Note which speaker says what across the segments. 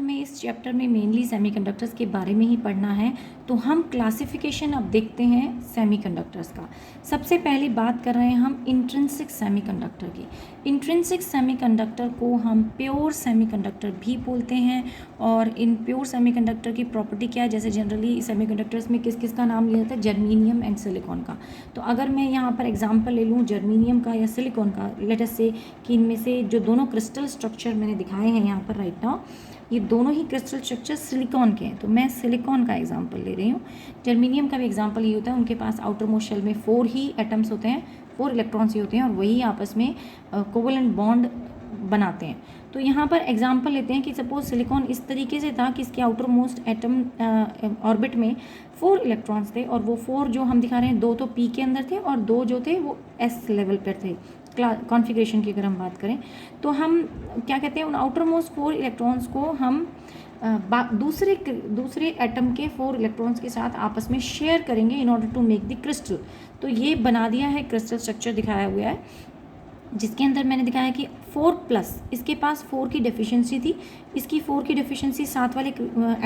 Speaker 1: हमें इस चैप्टर में मेनली सेमीकंडक्टर्स के बारे में ही पढ़ना है, तो हम क्लासिफिकेशन अब देखते हैं सेमीकंडक्टर्स का। सबसे पहले बात कर रहे हैं हम इंट्रिंसिक सेमीकंडक्टर की। इंट्रिंसिक सेमीकंडक्टर को हम प्योर सेमीकंडक्टर भी बोलते हैं। और इन प्योर सेमीकंडक्टर की प्रॉपर्टी क्या है, जैसे जनरली सेमीकंडक्टर्स में किस किस का नाम लिया जाता है, जर्मेनियम एंड सिलिकॉन का। तो अगर मैं यहाँ पर एग्जांपल ले लूँ जर्मेनियम का या सिलिकॉन का, लेट अस से कि इनमें से जो दोनों क्रिस्टल स्ट्रक्चर मैंने दिखाए हैं यहाँ पर राइट नाउ, ये दोनों ही क्रिस्टल स्ट्रक्चर सिलिकॉन के हैं, तो मैं सिलिकॉन का एग्जांपल ले रही हूँ। जर्मेनियम का भी एग्जांपल ये होता है, उनके पास आउटर मोस्ट शेल में 4 ही एटम्स होते हैं, 4 इलेक्ट्रॉन्स ही होते हैं और वही आपस में कोवलेंट बॉन्ड बनाते हैं। तो यहाँ पर एग्जांपल लेते हैं कि सपोज सिलिकॉन इस तरीके से था कि इसके आउटर मोस्ट एटम ऑर्बिट में 4 इलेक्ट्रॉन्स थे, और वो 4 जो हम दिखा रहे हैं 2 तो पी के अंदर थे और 2 जो थे वो एस लेवल पर थे। कॉन्फ़िगरेशन की अगर हम बात करें तो हम क्या कहते हैं, उन आउटर मोस्ट 4 इलेक्ट्रॉन्स को हम दूसरे एटम के 4 इलेक्ट्रॉन्स के साथ आपस में शेयर करेंगे in order to make the crystal. तो ये बना दिया है क्रिस्टल स्ट्रक्चर दिखाया हुआ है, जिसके अंदर मैंने दिखाया कि 4+, इसके पास 4 की डेफिशिएंसी थी, इसकी 4 की डेफिशिएंसी साथ वाले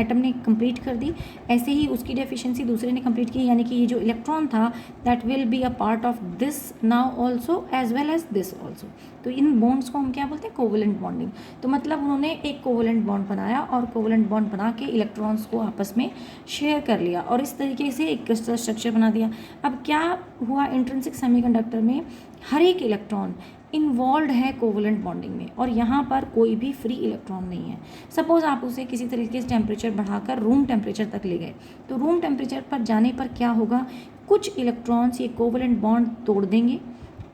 Speaker 1: एटम ने कंप्लीट कर दी, ऐसे ही उसकी डेफिशिएंसी दूसरे ने कंप्लीट की, यानी कि ये जो इलेक्ट्रॉन था that will be a part of this now also as well as this also. तो इन बॉन्ड्स को हम क्या बोलते हैं, कोवलेंट बॉन्डिंग। तो मतलब उन्होंने एक कोवलेंट बॉन्ड बनाया और कोवलेंट बॉन्ड बना के इलेक्ट्रॉन्स को आपस में शेयर कर लिया और इस तरीके से एक क्रिस्टल स्ट्रक्चर बना दिया। अब क्या हुआ, इंट्रिंसिक सेमीकंडक्टर में हर एक इलेक्ट्रॉन इन्वॉल्व है कोवलेंट बॉन्डिंग में, और यहाँ पर कोई भी फ्री इलेक्ट्रॉन नहीं है। सपोज आप उसे किसी तरीके से टेम्परेचर बढ़ाकर रूम टेम्परेचर तक ले गए, तो रूम टेम्परेचर पर जाने पर क्या होगा, कुछ इलेक्ट्रॉन्स ये कोवलेंट बॉन्ड तोड़ देंगे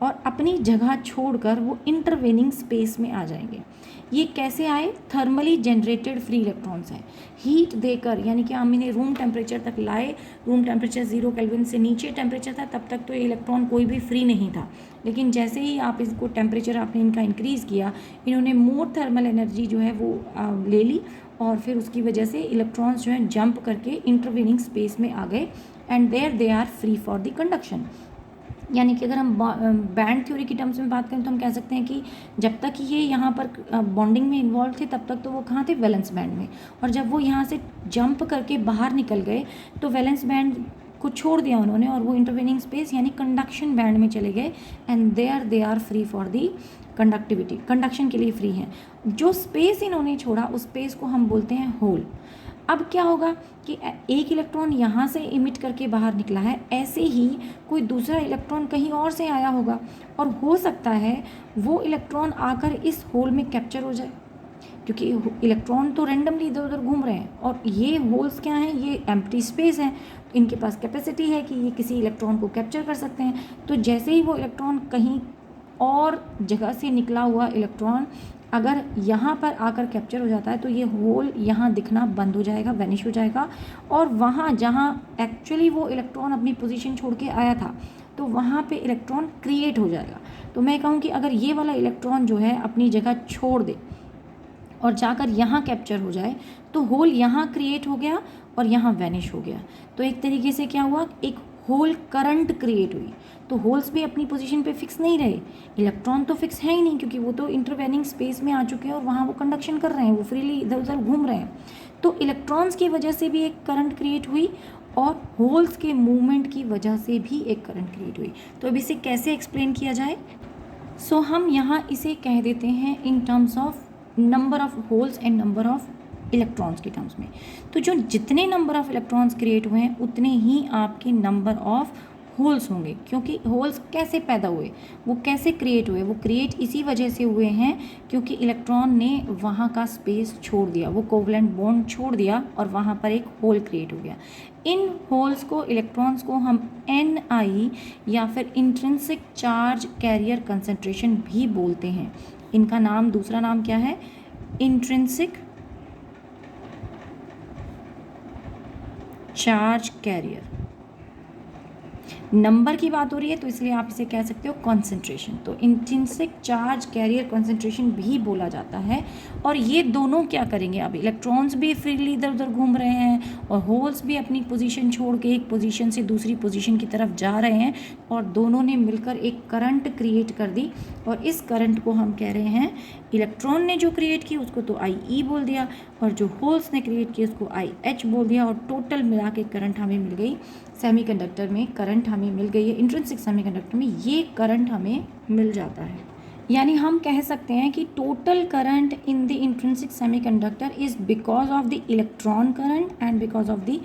Speaker 1: और अपनी जगह छोड़कर वो इंटरवेनिंग स्पेस में आ जाएंगे। ये कैसे आए, थर्मली जनरेटेड फ्री इलेक्ट्रॉन्स हैं, हीट देकर, यानी कि हम इन्हें रूम टेम्परेचर तक लाए, रूम टेम्परेचर 0 केल्विन से नीचे टेम्परेचर था, तब तक तो ये इलेक्ट्रॉन कोई भी फ्री नहीं था। लेकिन जैसे ही आप इसको टेम्परेचर आपने इनका इंक्रीज़ किया, इन्होंने मोर थर्मल एनर्जी जो है वो ले ली, और फिर उसकी वजह से इलेक्ट्रॉन्स जो हैं जंप करके इंटरवेनिंग स्पेस में आ गए, and there they are free for the conduction. यानी कि अगर हम बैंड थ्योरी की टर्म्स में बात करें तो हम कह सकते हैं कि जब तक ये यहाँ पर बॉन्डिंग में इन्वॉल्व थे तब तक तो वो कहाँ थे, वैलेंस बैंड में, और जब वो यहाँ से जंप करके बाहर निकल गए तो वैलेंस बैंड को छोड़ दिया उन्होंने और वो इंटरवेनिंग स्पेस यानी कंडक्शन बैंड में चले गए, and there they are free for the conductivity, conduction के लिए फ्री हैं। जो स्पेस इन्होंने छोड़ा उस स्पेस को हम बोलते हैं होल। अब क्या होगा कि एक इलेक्ट्रॉन यहाँ से इमिट करके बाहर निकला है, ऐसे ही कोई दूसरा इलेक्ट्रॉन कहीं और से आया होगा, और हो सकता है वो इलेक्ट्रॉन आकर इस होल में कैप्चर हो जाए, क्योंकि इलेक्ट्रॉन तो रैंडमली इधर उधर घूम रहे हैं, और ये होल्स क्या हैं, ये एम्प्टी स्पेस हैं, इनके पास कैपेसिटी है कि ये किसी इलेक्ट्रॉन को कैप्चर कर सकते हैं। तो जैसे ही वो इलेक्ट्रॉन कहीं और जगह से निकला हुआ इलेक्ट्रॉन अगर यहाँ पर आकर कैप्चर हो जाता है तो ये होल यहाँ दिखना बंद हो जाएगा, वैनिश हो जाएगा, और वहाँ जहाँ एक्चुअली वो इलेक्ट्रॉन अपनी पोजीशन छोड़ के आया था तो वहाँ पे इलेक्ट्रॉन क्रिएट हो जाएगा। तो मैं कहूँ कि अगर ये वाला इलेक्ट्रॉन जो है अपनी जगह छोड़ दे और जाकर यहाँ कैप्चर हो जाए तो होल यहाँ क्रिएट हो गया और यहाँ वैनिश हो गया। तो एक तरीके से क्या हुआ, एक होल करंट क्रिएट हुई। तो होल्स भी अपनी पोजीशन पे फिक्स नहीं रहे, इलेक्ट्रॉन तो फिक्स है ही नहीं क्योंकि वो तो इंटरवेनिंग स्पेस में आ चुके हैं और वहाँ वो कंडक्शन कर रहे हैं, वो फ्रीली इधर उधर घूम रहे हैं। तो इलेक्ट्रॉन्स की वजह से भी एक करंट क्रिएट हुई और होल्स के मूवमेंट की वजह से भी एक करंट क्रिएट हुई। तो अब इसे कैसे एक्सप्लेन किया जाए, सो हम यहाँ इसे कह देते हैं in terms of number of holes and number of electrons के टर्म्स में। तो जो जितने नंबर ऑफ इलेक्ट्रॉन्स क्रिएट हुए हैं उतने ही आपके नंबर ऑफ होल्स होंगे, क्योंकि होल्स कैसे पैदा हुए, वो कैसे क्रिएट हुए, वो क्रिएट इसी वजह से हुए हैं क्योंकि इलेक्ट्रॉन ने वहाँ का स्पेस छोड़ दिया, वो कोवलेंट बॉन्ड छोड़ दिया और वहाँ पर एक होल क्रिएट हो गया। इन होल्स को, इलेक्ट्रॉन्स को हम Ni या फिर इंट्रिंसिक चार्ज कैरियर कंसंट्रेशन भी बोलते हैं। इनका नाम, दूसरा नाम क्या है, इंट्रिंसिक चार्ज कैरियर। नंबर की बात हो रही है तो इसलिए आप इसे कह सकते हो कॉन्सेंट्रेशन। तो इंट्रिंसिक चार्ज कैरियर कॉन्सेंट्रेशन भी बोला जाता है। और ये दोनों क्या करेंगे, अब इलेक्ट्रॉन्स भी फ्रीली इधर उधर घूम रहे हैं और होल्स भी अपनी पोजीशन छोड़ के एक पोजीशन से दूसरी पोजीशन की तरफ जा रहे हैं, और दोनों ने मिलकर एक करंट क्रिएट कर दी। और इस करंट को हम कह रहे हैं, इलेक्ट्रॉन ने जो क्रिएट की उसको तो IE बोल दिया, और जो होल्स ने क्रिएट की उसको IH बोल दिया, और टोटल मिला के करंट हमें मिल गई। सेमीकंडक्टर में करंट हमें मिल गई है, इंट्रिंसिक सेमीकंडक्टर में ये करंट हमें मिल जाता है। यानी हम कह सकते हैं कि total current in the intrinsic semiconductor is because of the electron current and because of the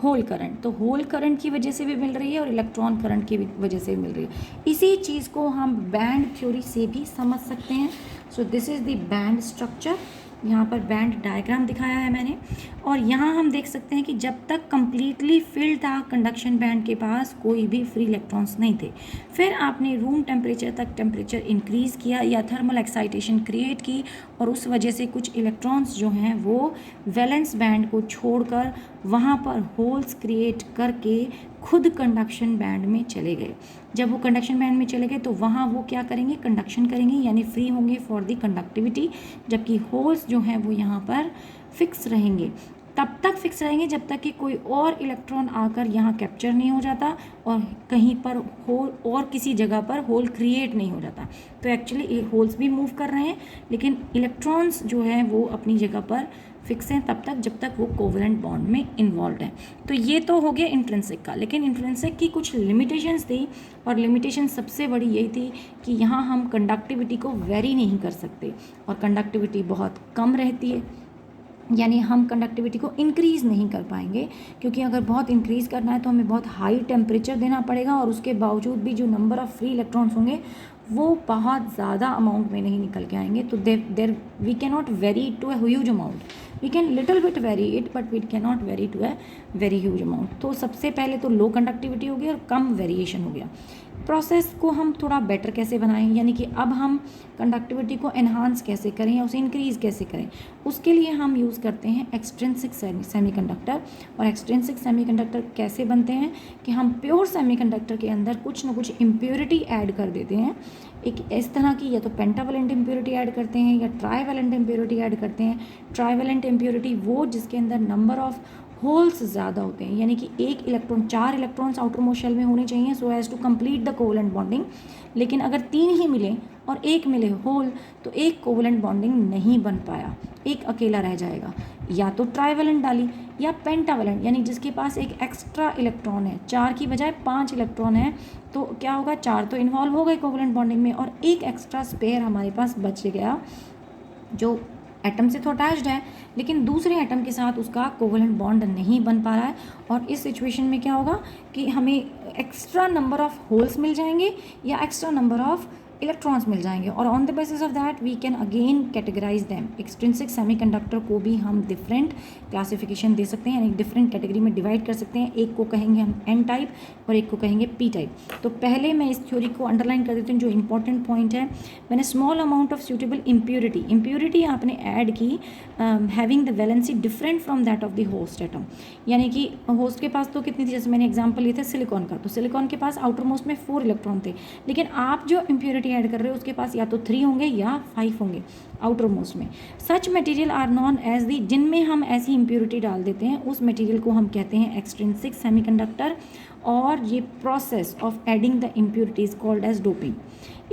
Speaker 1: hole current. तो होल करंट की वजह से भी मिल रही है और इलेक्ट्रॉन करंट की वजह से भी मिल रही है। इसी चीज़ को हम बैंड थ्योरी से भी समझ सकते हैं। So this is the band structure. यहाँ पर बैंड डायग्राम दिखाया है मैंने, और यहाँ हम देख सकते हैं कि जब तक कंप्लीटली फिल्ड था कंडक्शन बैंड के पास, कोई भी फ्री इलेक्ट्रॉन्स नहीं थे। फिर आपने रूम टेम्परेचर तक टेम्परेचर इंक्रीज़ किया या थर्मल एक्साइटेशन क्रिएट की, और उस वजह से कुछ इलेक्ट्रॉन्स जो हैं वो वैलेंस बैंड को छोड़कर वहाँ पर होल्स क्रिएट करके खुद कंडक्शन बैंड में चले गए। जब वो कंडक्शन बैंड में चले गए तो वहाँ वो क्या करेंगे, कंडक्शन करेंगे, यानी फ्री होंगे फॉर द कंडक्टिविटी, जबकि होल्स जो हैं वो यहाँ पर फिक्स रहेंगे। तब तक फिक्स रहेंगे जब तक कि कोई और इलेक्ट्रॉन आकर यहाँ कैप्चर नहीं हो जाता और कहीं पर होल और किसी जगह पर होल क्रिएट नहीं हो जाता। तो एक्चुअली होल्स भी मूव कर रहे हैं, लेकिन इलेक्ट्रॉन्स जो है वो अपनी जगह पर फिक्स हैं तब तक जब तक वो कोवलेंट बॉन्ड में इन्वॉल्व हैं। तो ये तो हो गया इंट्रिंसिक का, लेकिन इंट्रिंसिक की कुछ लिमिटेशंस थी, और लिमिटेशन सबसे बड़ी यही थी कि यहाँ हम कंडक्टिविटी को वेरी नहीं कर सकते, और कंडक्टिविटी बहुत कम रहती है, यानी हम कंडक्टिविटी को इंक्रीज़ नहीं कर पाएंगे, क्योंकि अगर बहुत इंक्रीज़ करना है तो हमें बहुत हाई टेम्परेचर देना पड़ेगा, और उसके बावजूद भी जो नंबर ऑफ़ फ्री इलेक्ट्रॉन्स होंगे वो बहुत ज़्यादा अमाउंट में नहीं निकल के आएंगे। तो there we can not vary to a huge amount, we can little bit vary it but we can not vary to a very huge amount. तो सबसे पहले तो लो कंडक्टिविटी हो गई और कम वेरिएशन हो गया। प्रोसेस को हम थोड़ा बेटर कैसे बनाएं, यानी कि अब हम कंडक्टिविटी को एनहांस कैसे करें या उसे इंक्रीज़ कैसे करें, उसके लिए हम यूज़ करते हैं एक्सट्रिंसिक सेमीकंडक्टर। और एक्सट्रिंसिक सेमीकंडक्टर कैसे बनते हैं कि हम प्योर सेमीकंडक्टर के अंदर कुछ ना कुछ इम्प्योरिटी ऐड कर देते हैं, एक इस तरह की, या तो पेंटावेलेंट इम्प्योरिटी ऐड करते हैं या ट्राईवेलेंट इम्प्योरिटी ऐड करते हैं। ट्राईवेलेंट इम्प्योरिटी वो जिसके अंदर नंबर ऑफ़ होल्स ज़्यादा होते हैं, यानी कि एक electron 4 electrons outermost shell में होने चाहिए so as to complete the covalent bonding. लेकिन अगर 3 ही मिले और एक मिले होल तो एक कोवलेंट बॉन्डिंग नहीं बन पाया, एक अकेला रह जाएगा। या तो ट्राईवेलेंट डाली या पेंटावेलेंट, यानी जिसके पास एक एक्स्ट्रा इलेक्ट्रॉन है, 4 की बजाय 5 इलेक्ट्रॉन है, तो क्या होगा, 4 तो इन्वॉल्व हो गए कोवलेंट बॉन्डिंग में और एक एक्स्ट्रा स्पेयर हमारे पास बच गया जो एटम से तो अटैच्ड है लेकिन दूसरे एटम के साथ उसका कोवलेंट बॉन्ड नहीं बन पा रहा है। और इस सिचुएशन में क्या होगा कि हमें एक्स्ट्रा नंबर ऑफ़ होल्स मिल जाएंगे या एक्स्ट्रा नंबर ऑफ़ इलेक्ट्रॉन्स मिल जाएंगे, और on the basis of that we can again categorise them. Extrinsic semiconductor को भी हम डिफरेंट क्लासिफिकेशन दे सकते हैं, यानी डिफरेंट कैटेगरी में डिवाइड कर सकते हैं। एक को कहेंगे हम एन टाइप और एक को कहेंगे पी टाइप। तो पहले मैं इस थ्योरी को अंडरलाइन कर देती हूँ, जो इंपॉर्टेंट पॉइंट है। मैंने small amount of suitable impurity आपने ऐड की having the valency different from that of the host atom, यानी कि होस्ट के पास तो कितनी थी, जैसे मैंने एग्जाम्पल लिया था सिलिकॉन का, तो सिलिकॉन के पास आउटर मोस्ट में 4 इलेक्ट्रॉन थे, लेकिन आप जो इम्प्योरिटी ऐड कर रहे हो उसके पास या तो 3 होंगे या 5 होंगे आउटर मोस्ट में। Such material are known as the, जिनमें हम ऐसी इम्प्योरिटी डाल देते हैं उस मटेरियल को हम कहते हैं एक्सट्रिंसिक सेमीकंडक्टर। और ये process of adding the impurities called as doping,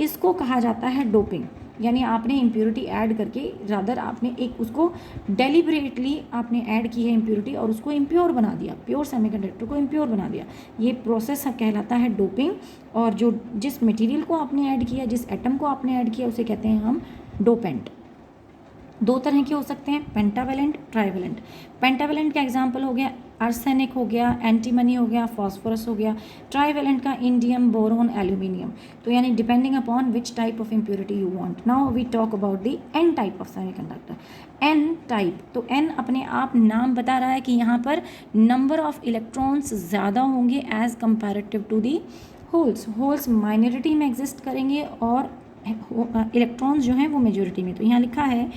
Speaker 1: इसको कहा जाता है डोपिंग। यानी आपने इम्प्योरिटी ऐड करके रादर आपने एक उसको डेलिबरेटली आपने ऐड की है इम्प्योरिटी और उसको इम्प्योर बना दिया, प्योर सेमीकंडक्टर को इम्प्योर बना दिया, ये प्रोसेस कहलाता है डोपिंग। और जो जिस मटेरियल को आपने ऐड किया, जिस एटम को आपने ऐड किया उसे कहते हैं हम डोपेंट। 2 तरह के हो सकते हैं, पेंटावेलेंट, ट्राईवेलेंट। पेंटावेलेंट का एग्जांपल हो गया आर्सेनिक हो गया, एंटीमनी हो गया, फॉस्फोरस हो गया। ट्राईवेलेंट का इंडियम, बोरोन, एल्यूमिनियम। तो यानी depending upon which type of impurity you want. Now we talk about the N type of semiconductor. N type, तो एन अपने आप नाम बता रहा है कि यहाँ पर नंबर ऑफ इलेक्ट्रॉन्स ज़्यादा होंगे as comparative to the holes. Holes minority में एग्जिस्ट करेंगे और इलेक्ट्रॉन्स जो हैं वो मेजॉरिटी में। तो यहाँ लिखा है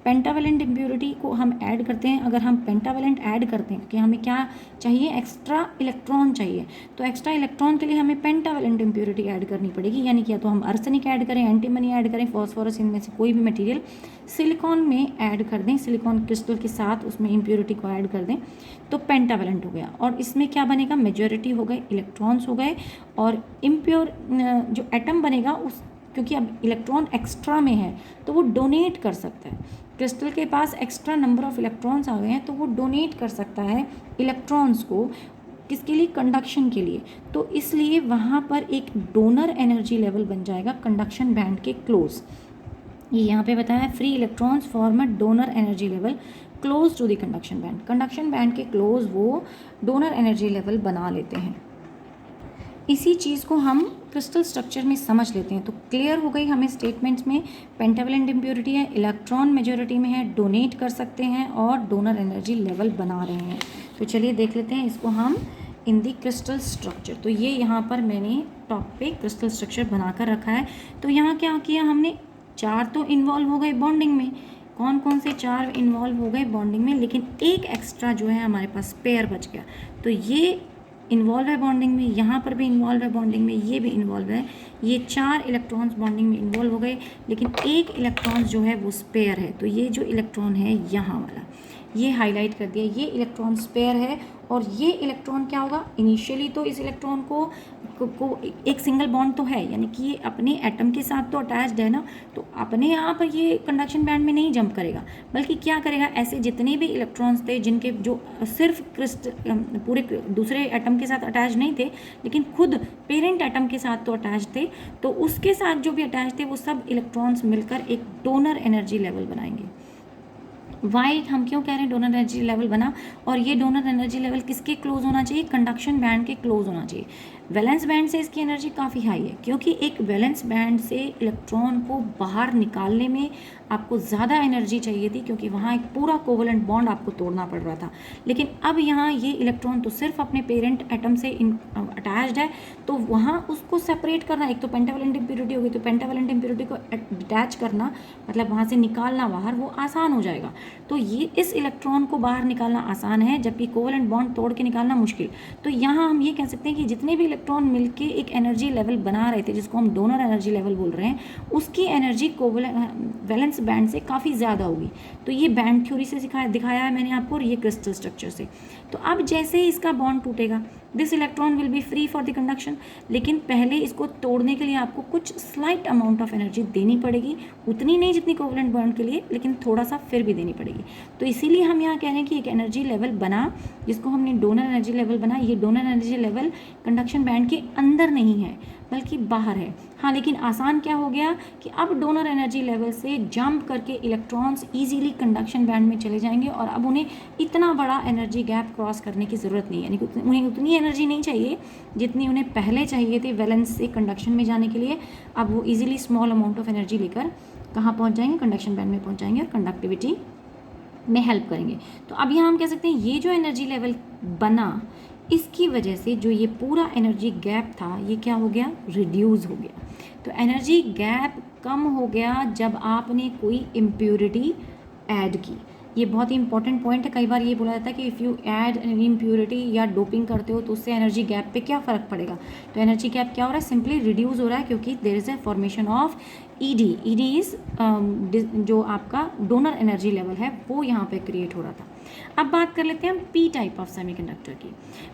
Speaker 1: पेंटावेलेंट इम्प्योरिटी को हम ऐड करते हैं। अगर हम पेंटावेलेंट ऐड करते हैं कि हमें क्या चाहिए, एक्स्ट्रा इलेक्ट्रॉन चाहिए, तो एक्स्ट्रा इलेक्ट्रॉन के लिए हमें पेंटावेलेंट इम्प्योरिटी ऐड करनी पड़ेगी। यानी कि या तो हम आर्सेनिक ऐड करें, एंटीमनी ऐड करें, फॉस्फोरस, इनमें से कोई भी मटेरियल सिलिकॉन में ऐड कर दें, सिलिकॉन क्रिस्टल के साथ उसमें इम्प्योरिटी को ऐड कर दें, तो पेंटावेलेंट हो गया। और इसमें क्या बनेगा, मेजॉरिटी हो गए, इलेक्ट्रॉन्स हो गए, और इम्प्योर जो एटम बनेगा उस, क्योंकि अब इलेक्ट्रॉन एक्स्ट्रा में है तो वो डोनेट कर सकता है। क्रिस्टल के पास एक्स्ट्रा नंबर ऑफ इलेक्ट्रॉन्स आ गए हैं तो वो डोनेट कर सकता है इलेक्ट्रॉन्स को, किसके लिए, कंडक्शन के लिए। तो इसलिए वहाँ पर एक डोनर एनर्जी लेवल बन जाएगा कंडक्शन बैंड के क्लोज। ये यहाँ पे बताया है, free electrons form a donor energy level close to the conduction band. Conduction band के क्लोज वो डोनर एनर्जी लेवल बना लेते हैं। इसी चीज़ को हम क्रिस्टल स्ट्रक्चर में समझ लेते हैं। तो क्लियर हो गई हमें स्टेटमेंट्स में, पेंटावेलेंट इम्प्योरिटी है, इलेक्ट्रॉन मेजॉरिटी में है, डोनेट कर सकते हैं और डोनर एनर्जी लेवल बना रहे हैं। तो चलिए देख लेते हैं इसको हम इन दी क्रिस्टल स्ट्रक्चर। तो ये यहाँ पर मैंने टॉप पे क्रिस्टल स्ट्रक्चर बना कर रखा है। तो यहाँ क्या किया हमने, 4 तो इन्वॉल्व हो गए बॉन्डिंग में। कौन कौन से 4 इन्वॉल्व हो गए बॉन्डिंग में, लेकिन एक एक्स्ट्रा जो है हमारे पास पेयर बच गया। तो ये इन्वॉल्व है बॉन्डिंग में, यहाँ पर भी इन्वॉल्व है बॉन्डिंग में, ये भी इन्वॉल्व है। ये 4 इलेक्ट्रॉन्स बॉन्डिंग में इन्वॉल्व हो गए, लेकिन एक इलेक्ट्रॉन जो है वो स्पेयर है। तो ये जो इलेक्ट्रॉन है यहाँ वाला, ये हाईलाइट कर दिया, ये इलेक्ट्रॉन स्पेयर है। और ये इलेक्ट्रॉन क्या होगा, इनिशियली तो इस इलेक्ट्रॉन को एक सिंगल बॉन्ड तो है, यानी कि ये अपने एटम के साथ तो अटैच्ड है ना, तो अपने आप ये कंडक्शन बैंड में नहीं जंप करेगा, बल्कि क्या करेगा, ऐसे जितने भी इलेक्ट्रॉन्स थे जिनके जो सिर्फ पूरे दूसरे एटम के साथ अटैच नहीं थे, लेकिन खुद पेरेंट एटम के साथ तो अटैच थे, तो उसके साथ जो भी अटैच थे वो सब इलेक्ट्रॉन्स मिलकर एक डोनर एनर्जी लेवल बनाएंगे। वाई हम क्यों कह रहे हैं डोनर एनर्जी लेवल बना, और ये डोनर एनर्जी लेवल किसके क्लोज होना चाहिए, कंडक्शन बैंड के क्लोज होना चाहिए। वैलेंस बैंड से इसकी एनर्जी काफ़ी हाई है, क्योंकि एक वैलेंस बैंड से इलेक्ट्रॉन को बाहर निकालने में आपको ज़्यादा एनर्जी चाहिए थी, क्योंकि वहाँ एक पूरा कोवलेंट बॉन्ड आपको तोड़ना पड़ रहा था। लेकिन अब यहाँ ये इलेक्ट्रॉन तो सिर्फ अपने पेरेंट एटम से अटैच्ड है, तो वहाँ उसको सेपरेट करना, एक तो पेंटावेलेंट इम्प्योरिटी होगी, तो पेंटावेलेंट इम्प्योरिटी को डिटैच करना, मतलब वहाँ से निकालना बाहर, वो आसान हो जाएगा। तो ये इस इलेक्ट्रॉन को बाहर निकालना आसान है, जबकि कोवलेंट बॉन्ड तोड़ के निकालना मुश्किल। तो यहाँ हम ये कह सकते हैं कि जितने भी इलेक्ट्रॉन मिलके एक एनर्जी लेवल बना रहे थे, जिसको हम डोनर एनर्जी लेवल बोल रहे हैं, उसकी एनर्जी वैलेंस बैंड से काफ़ी ज़्यादा होगी। तो ये बैंड थ्योरी से दिखाया है मैंने आपको, और ये क्रिस्टल स्ट्रक्चर से। तो अब जैसे ही इसका बॉन्ड टूटेगा, this electron will be free for the conduction, लेकिन पहले इसको तोड़ने के लिए आपको कुछ स्लाइट अमाउंट ऑफ एनर्जी देनी पड़ेगी, उतनी नहीं जितनी कोवलेंट बॉन्ड के लिए, लेकिन थोड़ा सा फिर भी देनी पड़ेगी। तो इसीलिए हम यहाँ कह रहे हैं कि एक एनर्जी लेवल बना, जिसको हमने डोनर एनर्जी लेवल बना। ये donor energy level conduction band के अंदर नहीं है, बल्कि बाहर है। हाँ, लेकिन आसान क्या हो गया कि अब डोनर एनर्जी लेवल से जंप करके इलेक्ट्रॉन्स इजीली कंडक्शन बैंड में चले जाएंगे, और अब उन्हें इतना बड़ा एनर्जी गैप क्रॉस करने की ज़रूरत नहीं है, यानी कि उन्हें उतनी एनर्जी नहीं चाहिए जितनी उन्हें पहले चाहिए थी वैलेंस से कंडक्शन में जाने के लिए। अब वो easily small amount of energy लेकर कहाँ पहुँच जाएंगे, कंडक्शन बैंड में पहुँच जाएंगे, और कंडक्टिविटी में हेल्प करेंगे। तो अब यहाँ हम कह सकते हैं ये जो एनर्जी लेवल बना, इसकी वजह से जो ये पूरा एनर्जी गैप था, ये क्या हो गया, रिड्यूस हो गया। तो एनर्जी गैप कम हो गया जब आपने कोई इम्प्योरिटी ऐड की। ये बहुत ही इंपॉर्टेंट पॉइंट है। कई बार ये बोला जाता है कि if you add N impurity या डोपिंग करते हो तो उससे एनर्जी गैप पे क्या फ़र्क पड़ेगा। तो एनर्जी गैप क्या हो रहा है, सिंपली रिड्यूस हो रहा है, क्योंकि there is a formation of ED. ED is जो आपका डोनर एनर्जी लेवल है वो यहाँ पे क्रिएट हो रहा था। अब बात कर लेते हैं हम पी टाइप ऑफ सेमीकंडक्टर की।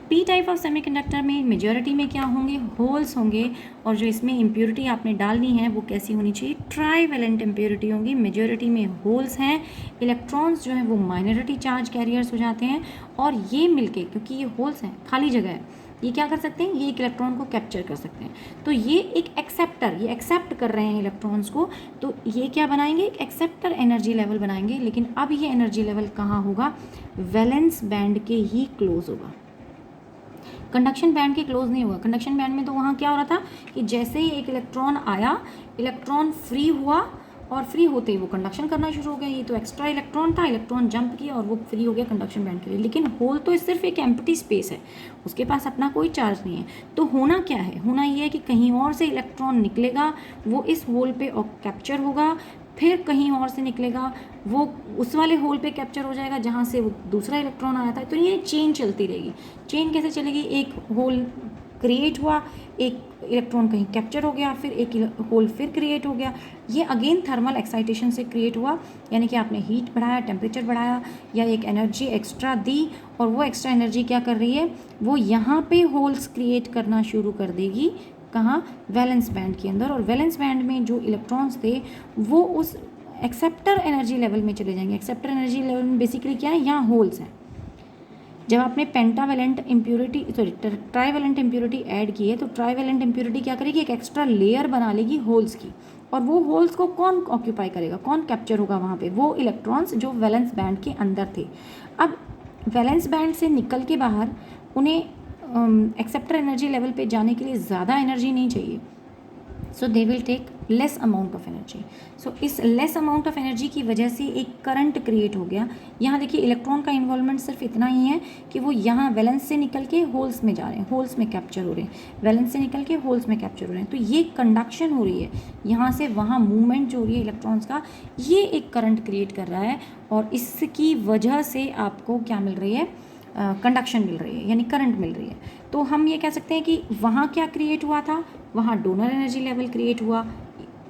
Speaker 1: पी टाइप ऑफ सेमीकंडक्टर में मेजॉरिटी में क्या होंगे, होल्स होंगे, और जो इसमें इम्प्योरिटी आपने डालनी है वो कैसी होनी चाहिए, ट्राईवैलेंट इम्प्योरिटी होंगी। मेजॉरिटी में होल्स हैं, इलेक्ट्रॉन्स जो हैं वो माइनॉरिटी चार्ज कैरियर्स हो जाते हैं, और ये मिलके, क्योंकि ये होल्स हैं, खाली जगह है, ये क्या कर सकते हैं, ये एक इलेक्ट्रॉन को कैप्चर कर सकते हैं। तो ये एक एक्सेप्टर, ये एक्सेप्ट कर रहे हैं इलेक्ट्रॉन्स को, तो ये क्या बनाएंगे, एक एक्सेप्टर एनर्जी लेवल बनाएंगे। लेकिन अब ये एनर्जी लेवल कहाँ होगा, वैलेंस बैंड के ही क्लोज होगा, कंडक्शन बैंड के क्लोज नहीं होगा। कंडक्शन बैंड में तो वहाँ क्या हो रहा था कि जैसे ही एक इलेक्ट्रॉन आया, इलेक्ट्रॉन फ्री हुआ और फ्री होते ही वो कंडक्शन करना शुरू हो गया। ये तो एक्स्ट्रा इलेक्ट्रॉन था, इलेक्ट्रॉन जंप किया और वो फ्री हो गया कंडक्शन बैंड के लिए। लेकिन होल तो सिर्फ एक एम्प्टी स्पेस है, उसके पास अपना कोई चार्ज नहीं है। तो होना क्या है, होना ये है कि कहीं और से इलेक्ट्रॉन निकलेगा, वो इस होल पे कैप्चर होगा, फिर कहीं और से निकलेगा, वो उस वाले होल पे कैप्चर हो जाएगा जहाँ से वो दूसरा इलेक्ट्रॉन आया था। तो ये चेन चलती रहेगी। चेन कैसे चलेगी, एक होल क्रिएट हुआ, एक इलेक्ट्रॉन कहीं कैप्चर हो गया, फिर एक होल फिर क्रिएट हो गया। ये अगेन थर्मल एक्साइटेशन से क्रिएट हुआ, यानी कि आपने हीट बढ़ाया, टेम्परेचर बढ़ाया या एक एनर्जी एक्स्ट्रा दी, और वो एक्स्ट्रा एनर्जी क्या कर रही है, वो यहाँ पे होल्स क्रिएट करना शुरू कर देगी। कहाँ, वैलेंस बैंड के अंदर। और वैलेंस बैंड में जो इलेक्ट्रॉन्स थे वो उस एक्सेप्टर एनर्जी लेवल में चले जाएंगे। एक्सेप्टर एनर्जी लेवल में बेसिकली क्या है, यहाँ होल्स हैं। जब आपने pentavalent impurity trivalent impurity add की है, तो ट्राईवेलेंट इम्प्योरिटी क्या करेगी, एक एक्स्ट्रा लेयर बना लेगी होल्स की। और वो होल्स को कौन ऑक्यूपाई करेगा, कौन कैप्चर होगा वहाँ पे, वो इलेक्ट्रॉन्स जो वैलेंस बैंड के अंदर थे। अब वैलेंस बैंड से निकल के बाहर उन्हें एक्सेप्टर एनर्जी लेवल पे जाने के लिए ज़्यादा एनर्जी नहीं चाहिए, so they will take less amount of energy. So इस लेस अमाउंट ऑफ एनर्जी की वजह से एक करंट क्रिएट हो गया। यहाँ देखिए इलेक्ट्रॉन का इन्वॉल्वमेंट सिर्फ इतना ही है कि वो यहाँ वैलेंस से निकल के होल्स में जा रहे हैं, होल्स में कैप्चर हो रहे हैं, वैलेंस से निकल के होल्स में कैप्चर हो रहे हैं। तो ये कंडक्शन हो रही है, यहाँ से वहाँ मूवमेंट जो हो रही है इलेक्ट्रॉन्स का, ये एक करंट क्रिएट कर रहा है। और इसकी वजह से आपको क्या मिल रही है, कंडक्शन मिल रही है, यानी करंट मिल रही है। तो हम ये कह सकते हैं कि वहाँ क्या क्रिएट हुआ था, वहाँ डोनर एनर्जी लेवल क्रिएट हुआ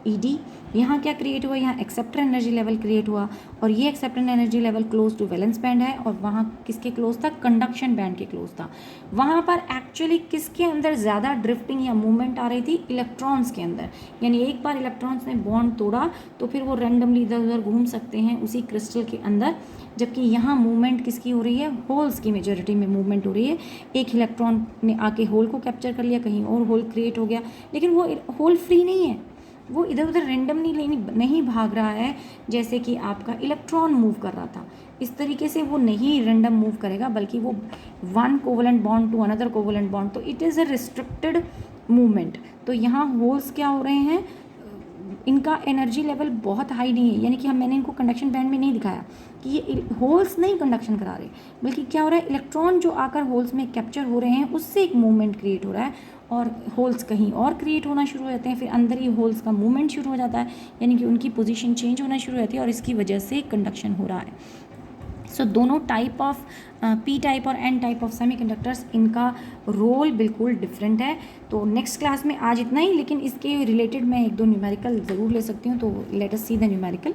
Speaker 1: ईडी, यहाँ क्या क्रिएट हुआ, यहाँ एक्सेप्टर एनर्जी लेवल क्रिएट हुआ। और ये acceptor energy level close to valence band है, और वहाँ किसके क्लोज था, कंडक्शन बैंड के क्लोज था। वहाँ पर एक्चुअली किसके अंदर ज़्यादा ड्रिफ्टिंग या मूवमेंट आ रही थी, इलेक्ट्रॉन्स के अंदर। यानी एक बार इलेक्ट्रॉन्स ने बॉन्ड तोड़ा तो फिर वो रैंडमली इधर उधर घूम सकते हैं उसी क्रिस्टल के अंदर। जबकि यहाँ मूवमेंट किसकी हो रही है, होल्स की मेजॉरिटी में मूवमेंट हो रही है। एक इलेक्ट्रॉन ने आके होल को कैप्चर कर लिया, कहीं और होल क्रिएट हो गया, लेकिन वो होल फ्री नहीं है, वो इधर उधर रैंडमली नहीं भाग रहा है जैसे कि आपका इलेक्ट्रॉन मूव कर रहा था। इस तरीके से वो नहीं रैंडम मूव करेगा, बल्कि वो one covalent bond to another covalent bond, तो it is a restricted movement. तो यहाँ होल्स क्या हो रहे हैं, इनका एनर्जी लेवल बहुत हाई नहीं है, यानी कि मैंने इनको कंडक्शन बैंड में नहीं दिखाया कि ये होल्स नहीं कंडक्शन करा रहे, बल्कि क्या हो रहा है, इलेक्ट्रॉन जो आकर होल्स में कैप्चर हो रहे हैं उससे एक मूवमेंट क्रिएट हो रहा है, और होल्स कहीं और क्रिएट होना शुरू हो जाते हैं, फिर अंदर ही होल्स का मूवमेंट शुरू हो जाता है, यानी कि उनकी पोजीशन चेंज होना शुरू हो जाती है, और इसकी वजह से कंडक्शन हो रहा है। सो दोनों टाइप ऑफ पी टाइप और एन टाइप ऑफ सेमीकंडक्टर्स, इनका रोल बिल्कुल डिफरेंट है। तो नेक्स्ट क्लास में आज इतना ही, लेकिन इसके रिलेटेड मैं एक दो न्यूमेरिकल ज़रूर ले सकती हूँ, तो let us see the numerical.